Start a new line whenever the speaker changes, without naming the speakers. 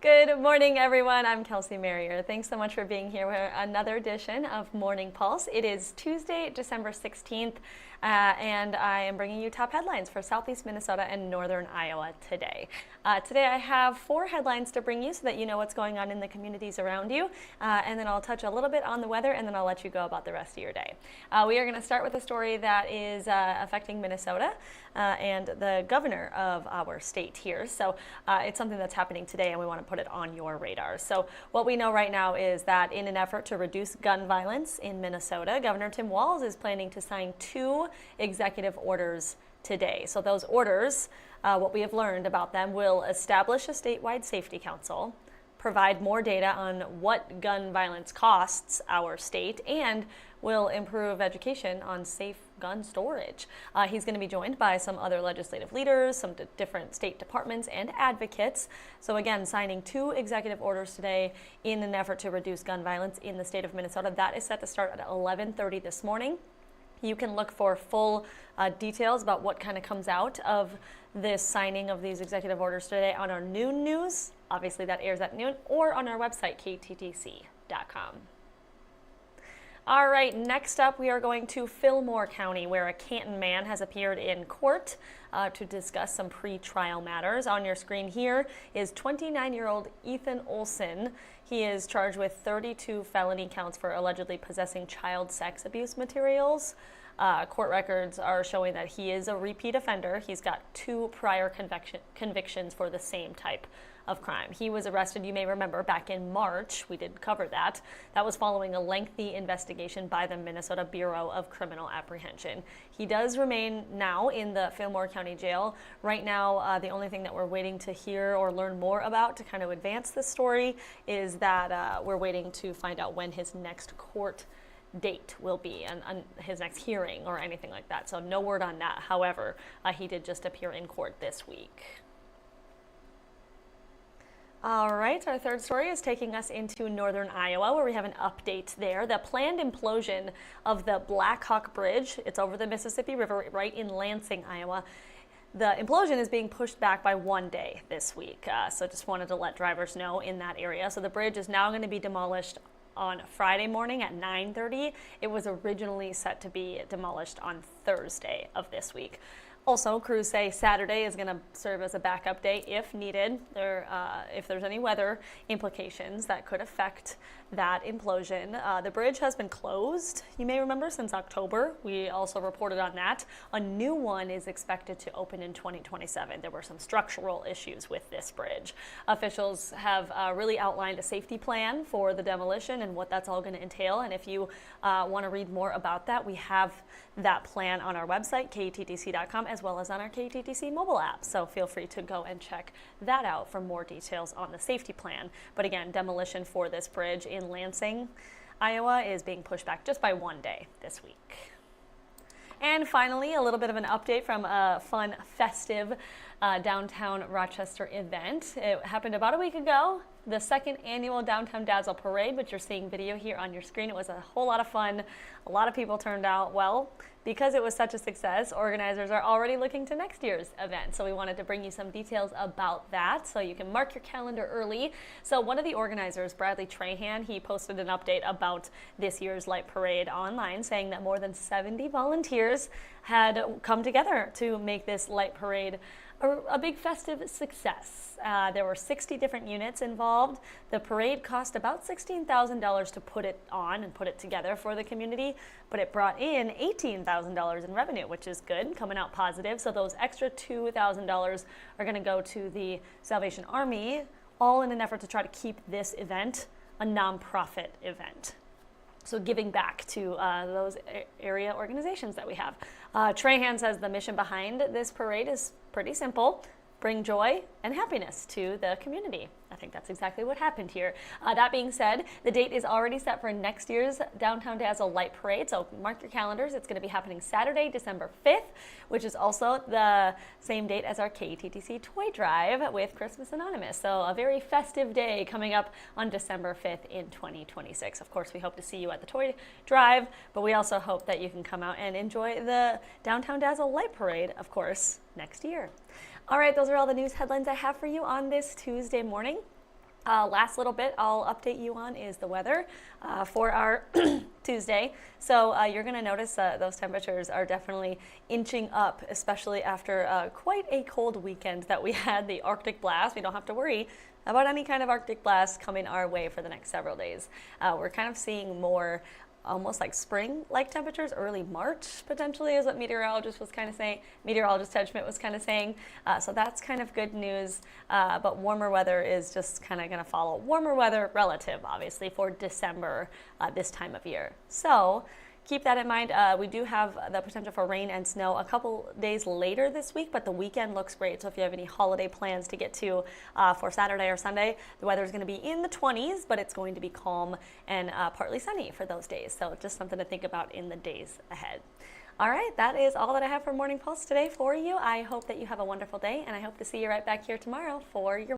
Good morning, everyone. I'm Kelsey Marier. Thanks so much for being here for another edition of Morning Pulse. It is Tuesday, December 16th, and I am bringing you top headlines for Southeast Minnesota and Northern Iowa today. Today I have 4 headlines to bring you so that you know what's going on in the communities around you, and then I'll touch a little bit on the weather, and then I'll let you go about the rest of your day. We are going to start with a story that is affecting Minnesota and the governor of our state here. So it's something that's happening today, and we want to put it on your radar. So what we know right now is that in an effort to reduce gun violence in Minnesota, Governor Tim Walz is planning to sign 2 executive orders today. So those orders, what we have learned about them, will establish a statewide safety council, provide more data on what gun violence costs our state, and will improve education on safe gun storage. He's going to be joined by some other legislative leaders, some different state departments, and advocates. So again, signing 2 executive orders today in an effort to reduce gun violence in the state of Minnesota. That is set to start at 11:30 this morning. You can look for full details about what kind of comes out of this signing of these executive orders today on our noon news. Obviously that airs at noon, or on our website, kttc.com. All right, next up we are going to Fillmore County, where a Canton man has appeared in court to discuss some pre-trial matters. On your screen here is 29-year-old Ethan Olson. He is charged with 32 felony counts for allegedly possessing child sex abuse materials. Court records are showing that he is a repeat offender. He's got 2 prior convictions for the same type of crime. He was arrested, you may remember, back in March. We did cover that. That was following a lengthy investigation by the Minnesota Bureau of Criminal Apprehension. He does remain now in the Fillmore County Jail. Right now, the only thing that we're waiting to hear or learn more about to kind of advance the story is that we're waiting to find out when his next court date will be and his next hearing or anything like that. So no word on that. However, he did just appear in court this week. All right, our third story is taking us into Northern Iowa, where we have an update there. The planned implosion of the Black Hawk Bridge, it's over the Mississippi River right in Lansing, Iowa. The implosion is being pushed back by 1 day this week. So just wanted to let drivers know in that area. So the bridge is now going to be demolished on Friday morning at 9:30. It was originally set to be demolished on Thursday of this week. Also, crews say Saturday is going to serve as a backup day if needed, if there's any weather implications that could affect that implosion. The bridge has been closed, you may remember, since October. We also reported on that. A new one is expected to open in 2027. There were some structural issues with this bridge. Officials have really outlined a safety plan for the demolition and what that's all going to entail. And if you want to read more about that, we have that plan on our website, kttc.com, as well as on our KTTC mobile app. So feel free to go and check that out for more details on the safety plan. But again, demolition for this bridge in Lansing, Iowa is being pushed back just by 1 day this week. And finally, a little bit of an update from a fun, festive downtown Rochester event. It happened about a week ago, the 2nd annual Downtown Dazzle Parade, which you're seeing video here on your screen. It was a whole lot of fun. A lot of people turned out. Well, because it was such a success, organizers are already looking to next year's event. So we wanted to bring you some details about that so you can mark your calendar early. So one of the organizers, Bradley Trahan, he posted an update about this year's light parade online, saying that more than 70 volunteers had come together to make this light parade a big festive success. There were 60 different units involved. The parade cost about $16,000 to put it on and put it together for the community, but it brought in $18,000 in revenue, which is good, coming out positive. So those extra $2,000 are going to go to the Salvation Army, all in an effort to try to keep this event a nonprofit event. So giving back to those area organizations that we have. Trahan says the mission behind this parade is pretty simple: bring joy and happiness to the community. I think that's exactly what happened here. That being said, the date is already set for next year's Downtown Dazzle Light Parade, so mark your calendars. It's going to be happening Saturday, December 5th, which is also the same date as our KTTC Toy Drive with Christmas Anonymous. So a very festive day coming up on December 5th in 2026. Of course, we hope to see you at the Toy Drive, but we also hope that you can come out and enjoy the Downtown Dazzle Light Parade, of course, next year. All right, those are all the news headlines I have for you on this Tuesday morning. Last little bit I'll update you on is the weather for our Tuesday. So you're going to notice those temperatures are definitely inching up, especially after quite a cold weekend that we had, the Arctic blast. We don't have to worry about any kind of Arctic blast coming our way for the next several days. We're kind of seeing more almost like spring-like temperatures, early March potentially is what meteorologist Ted Schmidt was kind of saying. So that's kind of good news, but warmer weather is just kind of going to follow. Warmer weather relative, obviously, for December this time of year. So keep that in mind. We do have the potential for rain and snow a couple days later this week, but the weekend looks great. So if you have any holiday plans to get to for Saturday or Sunday, the weather is going to be in the 20s, but it's going to be calm and partly sunny for those days. So just something to think about in the days ahead. All right, that is all that I have for Morning Pulse today for you. I hope that you have a wonderful day, and I hope to see you right back here tomorrow for your